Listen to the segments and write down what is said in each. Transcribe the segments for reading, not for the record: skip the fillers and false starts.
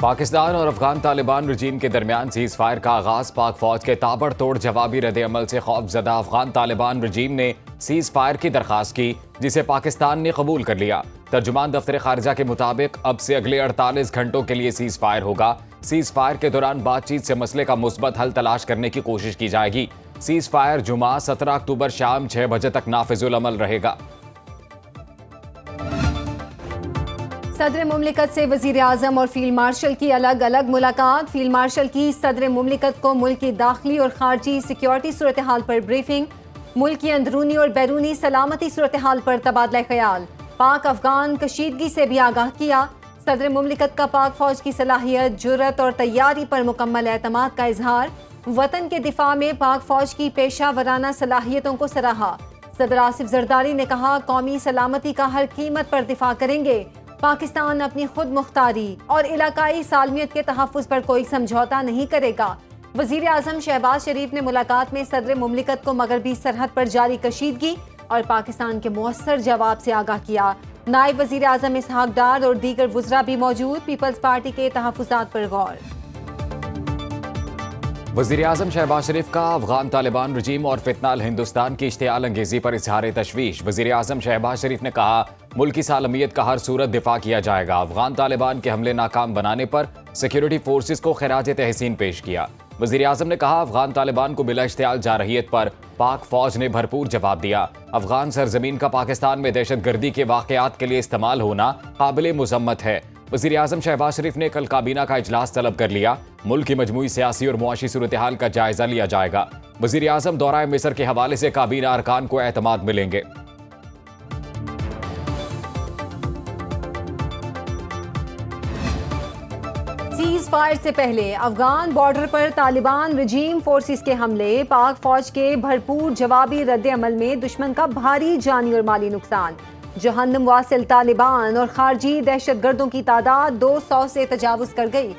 पाकिस्तान और अफगान तालिबान रजीम के दरमियान सीज फायर का आगाज। पाक फौज के ताबड़तोड़ जवाबी रद्द-ए-अमल से खौफजदा अफगान तालिबान रजीम ने सीज फायर की दरखास्त की, जिसे पाकिस्तान ने कबूल कर लिया। तर्जुमान दफ्तर खारजा के मुताबिक अब से अगले 48 घंटों के लिए सीज फायर होगा। सीज फायर के दौरान बातचीत से मसले का मुस्बत हल तलाश करने की कोशिश की जाएगी। सीज फायर जुमा 17 अक्टूबर शाम 6 बजे तक नाफिजुल अमल रहेगा। सदर मुमलिकत से वजीर आजम और फील्ड मार्शल की अलग अलग मुलाकात। फील्ड मार्शल की सदर मुमलिकत को मुल्क की दाखिली और खारजी सिक्योरिटी सूरत हाल पर ब्रीफिंग। मुल्क की अंदरूनी और बैरूनी सलामती सूरत हाल पर तबादला ख्याल। पाक अफगान कशीदगी से भी आगाह किया। सदर मुमलिकत का पाक फौज की सलाहियत, जुर्रत और तैयारी पर मुकम्मल एतमाद का इजहार। वतन के दिफा में पाक फौज की पेशा वराना सलाहियतों को सराहा। सदर आसिफ जरदारी ने कहा, कौमी सलामती का हर कीमत पर दिफा करेंगे। पाकिस्तान अपनी खुद मुख्तारी और इलाकाई सालमियत के तहफ़्फ़ुज़ पर कोई समझौता नहीं करेगा। वज़ीर आज़म शहबाज शरीफ ने मुलाकात में सदर मुमलिकत को मगरबी सरहद पर जारी कशीदगी और पाकिस्तान के मुअस्सर जवाब से आगाह किया। नायब वज़ीर आज़म इसहाक डार और दीगर वुज़रा भी मौजूद। पीपल्स पार्टी के तहफ़्फ़ुज़ात पर गौर। वज़ीर आज़म शहबाज शरीफ का अफगान तालिबान रजीम और फितनाल हिंदुस्तान की इश्तियाल अंगेजी पर इजहार तशवीश। वज़ीर आज़म शहबाज शरीफ ने कहा, मुल्क की सालमियत का हर सूरत दिफा किया जाएगा। अफगान तालिबान के हमले नाकाम बनाने पर सिक्योरिटी फोर्सेस को खिराज तहसीन पेश किया। वज़ीर आज़म ने कहा, अफगान तालिबान को बिला इश्तियाल जारहियत पर पाक फौज ने भरपूर जवाब दिया। अफगान सरजमीन का पाकिस्तान में दहशत गर्दी के वाक़यात के लिए इस्तेमाल होना काबिल मुज़म्मत है। वज़ीर आज़म शहबाज शरीफ ने कल काबीना का इजलास तलब कर लिया। मुल्क की मजमूई सियासी और मुआशी सूरत हाल का जायजा लिया जाएगा। वज़ीर आज़म दौरा मिस्र के हवाले से काबीना अरकान को एतमाद मिलेंगे। सीज फायर से पहले अफगान बॉर्डर पर तालिबान रजीम फोर्सेस के हमले। पाक फौज के भरपूर जवाबी रद्द अमल में दुश्मन का भारी जानी और माली नुकसान। जहन्नम वासिल तालिबान और खारजी दहशतगर्दों की तादाद 200 से तजावुज कर गई।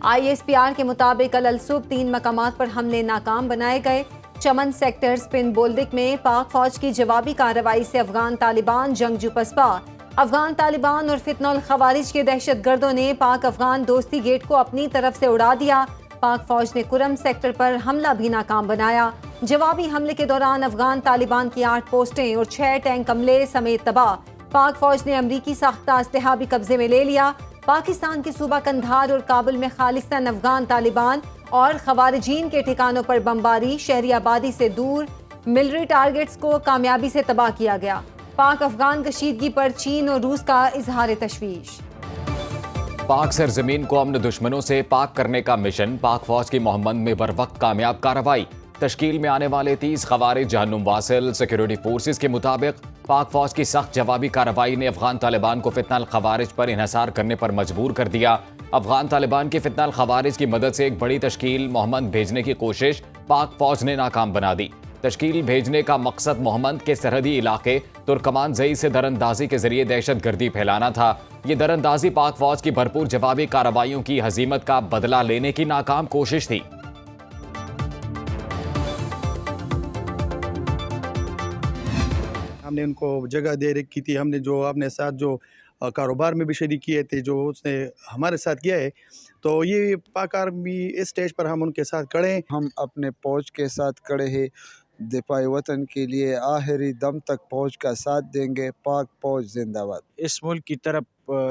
ISPR के मुताबिक अल सुबह 3 मकामात पर हमले नाकाम बनाए गए। चमन सेक्टर स्पिन बोल्दिक में पाक फौज की जवाबी कार्रवाई से अफगान तालिबान जंगजू पसपा। अफगान तालिबान और फितनल खवारिज के दहशतगर्दों ने पाक अफगान दोस्ती गेट को अपनी तरफ से उड़ा दिया। पाक फौज ने कुरम सेक्टर पर हमला भी नाकाम बनाया। जवाबी हमले के दौरान अफगान तालिबान की 8 पोस्टें और 6 टैंक अमले समेत तबाह। पाक फौज ने अमरीकी साख्ता असलहा भी कब्जे में ले लिया। पाकिस्तान के सूबा कंधार और काबुल में खालिस्तान अफगान तालिबान और खवारिजीन के ठिकानों पर बमबारी, शहरी आबादी से दूर मिलिट्री टारगेट्स को कामयाबी से तबाह किया गया। पाक अफगान कशीदगी पर चीन और रूस का इजहार तशवीश। पाक सरजमीन को अमन दुश्मनों से पाक करने का मिशन। पाक फौज की मोहम्मद में बर वक्त कामयाब कार्रवाई। तश्कील में आने वाले 30 खवारिज जहन्नुम वासिल। सिक्योरिटी फोर्सेस के मुताबिक पाक फौज की सख्त जवाबी कार्रवाई ने अफगान तालिबान को फितनाल खवारिज पर इन्हसार करने पर मजबूर कर दिया। अफगान तालिबान की फितनाल खवारिज की मदद से एक बड़ी तश्कील मोहम्मद भेजने की कोशिश पाक फौज ने नाकाम बना दी। तश्कील भेजने का मकसद मोहम्मद के सरहदी इलाके तुर्कमान जई से दरअंदाजी के जरिए दहशत गर्दी फैलाना था। ये दरअंदाजी पाक फौज की भरपूर जवाबी कार्रवाइयों की हजीमत का बदला लेने की नाकाम कोशिश थी। हमने उनको जगह दे रखी थी। हमने जो अपने साथ जो कारोबार में भी शरीक किए थे, जो उसने हमारे साथ किया है, तो ये पाक आर्मी इस स्टेज पर हम उनके साथ खड़े हैं। हम अपने फौज के साथ खड़े हैं। दिफाई वतन के लिए आखिरी दम तक फौज का साथ देंगे। पाक फौज जिंदाबाद। इस मुल्क की तरफ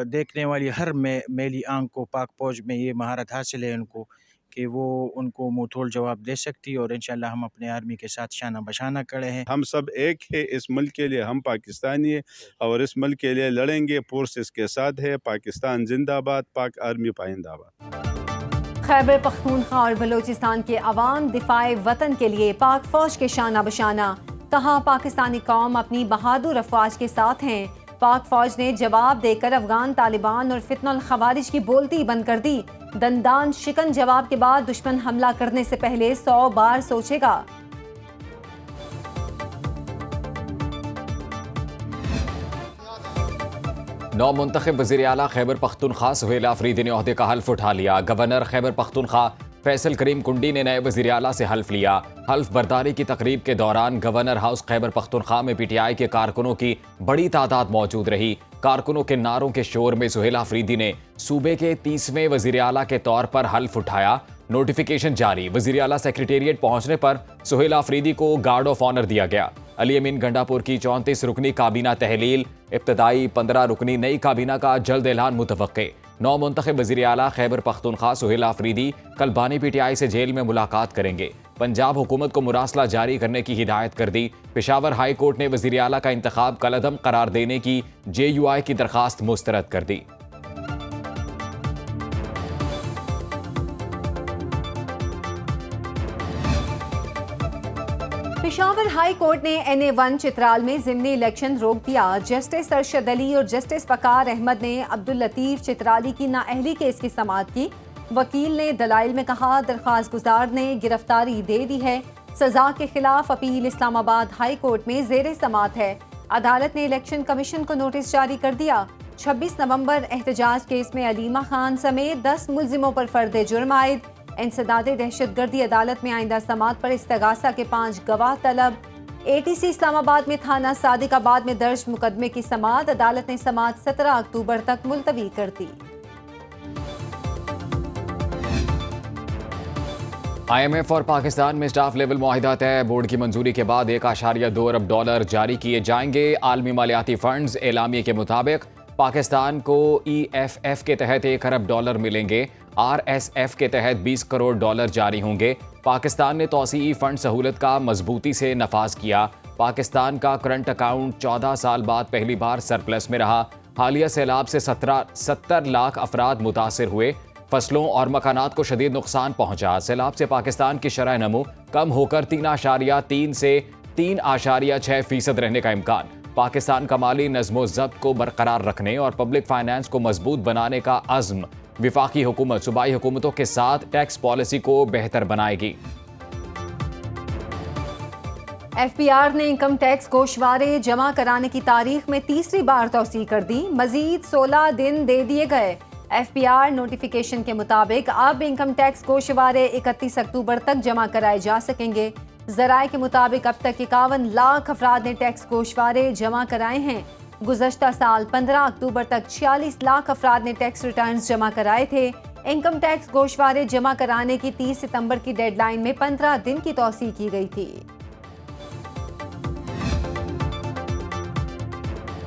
देखने वाली हर मेली आंख को पाक फौज में ये महारत हासिल है उनको कि वो उनको मुँह तोड़ जवाब दे सकती है। और इंशाल्लाह हम अपने आर्मी के साथ शाना बशाना खड़े हैं। हम सब एक है इस मुल्क के लिए। हम पाकिस्तानी है और इस मुल्क के लिए लड़ेंगे। फोर्सेस के साथ है। पाकिस्तान जिंदाबाद, पाक आर्मी पाइंदाबाद। खैबर पख्तूनख्वा और बलोचिस्तान के अवाम दिफाए वतन के लिए पाक फौज के शाना बशाना। कहा, पाकिस्तानी कौम अपनी बहादुर अफवाज के साथ हैं। पाक फौज ने जवाब देकर अफगान तालिबान और फितनल खवारिज की बोलती बंद कर दी। दंदान शिकन जवाब के बाद दुश्मन हमला करने से पहले 100 बार सोचेगा। नौ मुंतखब वज़ीर आला खैबर पख्तूनख्वा सुहेल आफरीदी ने ओहदे का हल्फ उठा लिया। गवर्नर खैबर पख्तूनख्वा फैसल करीम कुंडी ने नए वज़ीर आला से हल्फ लिया। हल्फ बर्दारी की तकरीब के दौरान गवर्नर हाउस खैबर पख्तूनख्वा में PTI के कारकुनों की बड़ी तादाद मौजूद रही। कारकुनों के नारों के शोर में सुहेल आफरीदी ने सूबे के 30वें वजीर आला के तौर पर हल्फ उठाया। नोटिफिकेशन जारी। वजीर आला सेक्रेटेरिएट पहुंचने पर सुहेल आफरीदी को गार्ड ऑफ ऑनर दिया गया। अली अमीन गंडापुर की 34 रुकनी काबीना तहलील, इब्तदाई 15 रुकनी नई काबीना का जल्द ऐलान मुतवक्के। 9 मुंतखब वजीर आला खैबर पख्तूनख्वा सुहेल आफरीदी कल बानी PTI से जेल में मुलाकात करेंगे। पंजाब हुकूमत को मुरासला जारी करने की हिदायत कर दी। पेशावर हाई कोर्ट ने वजीर आला का इंतखाब कलअदम करार देने की JUI की दरखास्त मुस्तरद कर दी। पेशावर हाई कोर्ट ने NA1 चित्राल में ज़िमनी इलेक्शन रोक दिया। जस्टिस अरशद अली और जस्टिस वकार अहमद ने अब्दुल लतीफ चित्राली की नाअहली केस की समाअत की। वकील ने दलाइल में कहा, दरख्वास्त गुजार ने गिरफ्तारी दे दी है। सजा के खिलाफ अपील इस्लामाबाद हाई कोर्ट में ज़ेरे समाअत है। अदालत ने इलेक्शन कमीशन को नोटिस जारी कर दिया। 26 नवंबर एहतजाज केस में अलीमा खान समेत 10 मुलजिमों पर फर्द जुर्म आयद। इंसदादे दहशतगर्दी अदालत में आइंदा समाअत पर इस्तगासा के 5 गवाह तलब। ATC इस्लामाबाद में थाना सादिकाबाद में दर्ज मुकदमे की समाअत। अदालत ने समाअत 17 अक्टूबर तक मुलतवी कर दी। IMF और पाकिस्तान में स्टाफ लेवल मुआहिदा तय। बोर्ड की मंजूरी के बाद $1.2 अरब जारी किए जाएंगे। आलमी मालियाती फंड्स एलामिये के मुताबिक पाकिस्तान को EFF के तहत $1 अरब मिलेंगे। RSF के तहत $20 करोड़ जारी होंगे। पाकिस्तान ने तौसीई फंड सहूलत का मजबूती से नफाज किया। पाकिस्तान का करंट अकाउंट 14 साल बाद पहली बार सरप्लस में रहा। हालिया सैलाब से 70 लाख अफराद मुतासिर हुए। फसलों और मकानात को शदीद नुकसान पहुंचा। सैलाब से पाकिस्तान की शरह नमू कम होकर 3.3 से 3.6% रहने का इम्कान। पाकिस्तान का माली नज़्मो ज़ब्त को बरकरार रखने और पब्लिक फाइनेंस को मजबूत बनाने का अज़्म। विफाकी हुकूमत सूबाई हुकूमतों के साथ टैक्स पॉलिसी को बेहतर बनाएगी। FBR ने इनकम टैक्स गोशवारे जमा कराने की तारीख में तीसरी बार तौसीह कर दी। मजीद 16 दिन दे दिए गए। FBR नोटिफिकेशन के मुताबिक अब इनकम टैक्स गोशवारे 31 अक्टूबर तक जमा कराए जा सकेंगे। ज़राए के मुताबिक अब तक 51 लाख अफराद ने टैक्स गोशवारे जमा कराए हैं। गुज़श्ता साल 15 अक्टूबर तक 46 लाख अफराद ने टैक्स रिटर्न्स जमा कराए थे। इनकम टैक्स गोशवारे जमा कराने की 30 सितंबर की डेडलाइन में 15 दिन की तौसीह की गई थी।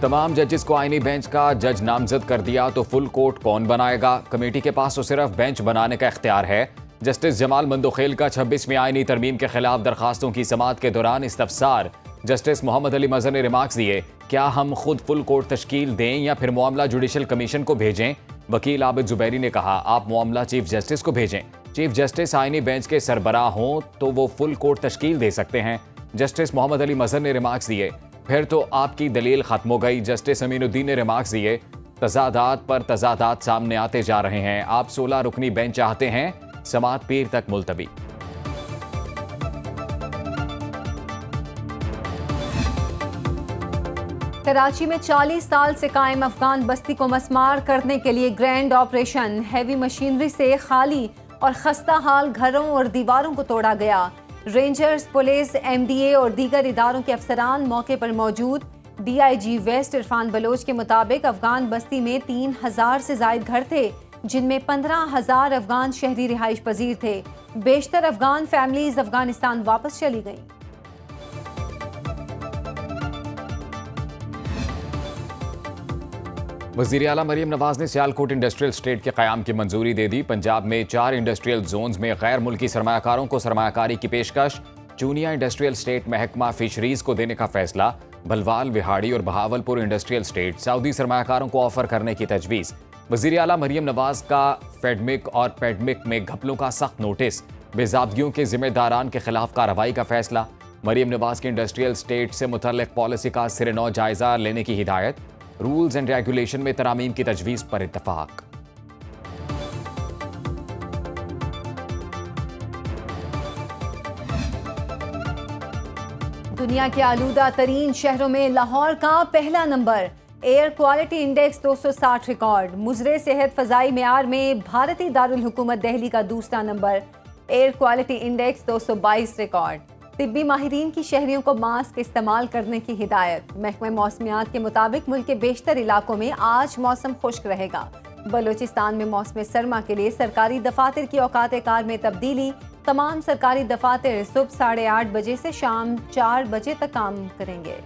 तमाम जजेस को आईनी बेंच का जज नामजद कर दिया तो फुल कोर्ट कौन बनाएगा? कमेटी के पास तो सिर्फ बेंच बनाने का इख्तियार है। जस्टिस जमाल मंदोखेल का 26वीं आईनी तरमीम के खिलाफ दरखास्तों की समाअत के दौरान इस्तफसार। जस्टिस मोहम्मद अली मजहर ने रिमार्क्स दिए, क्या हम खुद फुल कोर्ट तश्कील दें या फिर मामला जुडिशल कमीशन को भेजें? वकील आबिद जुबैरी ने कहा, आप मामला चीफ जस्टिस को भेजें। चीफ जस्टिस आईनी बेंच के सरबराह हों तो वो फुल कोर्ट तश्कील दे सकते हैं। जस्टिस मोहम्मद अली मजहर ने रिमार्क्स दिए, फिर तो आपकी दलील खत्म हो गई। जस्टिस अमीनुद्दीन ने रिमार्क्स दिए, तजादात पर तजादात सामने आते जा रहे हैं। आप 16 रुकनी बेंच चाहते हैं, समाअत पीर तक मुलतवी। कराची में 40 साल से कायम अफगान बस्ती को मस्मार करने के लिए ग्रैंड ऑपरेशन। हैवी मशीनरी से खाली और खस्ता हाल घरों और दीवारों को तोड़ा गया। रेंजर्स, पुलिस, MDA और दीगर इदारों के अफसरान मौके पर मौजूद। DIG वेस्ट इरफान बलोच के मुताबिक अफगान बस्ती में 3000 से जायद घर थे, जिनमें 15,000 अफगान शहरी रिहाइश पजीर थे। बेशतर अफगान फैमिलीज अफगानिस्तान वापस चली गईं। वज़ीर आला मरीम नवाज ने सियालकोट इंडस्ट्रियल स्टेट के क़याम की मंजूरी दे दी। पंजाब में 4 इंडस्ट्रियल जोन्स में गैर मुल्की सरमायाकारों को सरमायाकारी की पेशकश। चूनिया इंडस्ट्रियल स्टेट महकमा फिशरीज को देने का फैसला। भलवाल, विहाड़ी और बहावलपुर इंडस्ट्रियल स्टेट सऊदी सरमायाकारों को ऑफर करने की तजवीज़। वज़ीर आला मरीम नवाज का फेडमिक और पेडमिक में घपलों का सख्त नोटिस। बेज़ाबगियों के जिम्मेदारान के खिलाफ कार्रवाई का फैसला। मरीम नवाज की इंडस्ट्रियल स्टेट से मुतल्लिक पॉलिसी का सिरनौ जायजा लेने की हिदायत। रूल्स एंड रेगुलेशन में तरामीम की तजवीज़ पर इत्तफाक। दुनिया के आलूदा तरीन शहरों में लाहौर का पहला number. Air quality index 260 record. मुजरे सेहत फ़ज़ाई मेयार में भारतीय दारुल हुकूमत दिल्ली का दूसरा number. Air quality index 222 record. तिब्बी माहिरीन की शहरियों को मास्क इस्तेमाल करने की हिदायत। महकमा मौसमियात के मुताबिक मुल्क के बेशतर इलाकों में आज मौसम खुश्क रहेगा। बलूचिस्तान में मौसम सरमा के लिए सरकारी दफातर की औकात कार में तब्दीली। तमाम सरकारी दफातर सुबह 8:30 बजे से शाम 4 बजे तक काम करेंगे।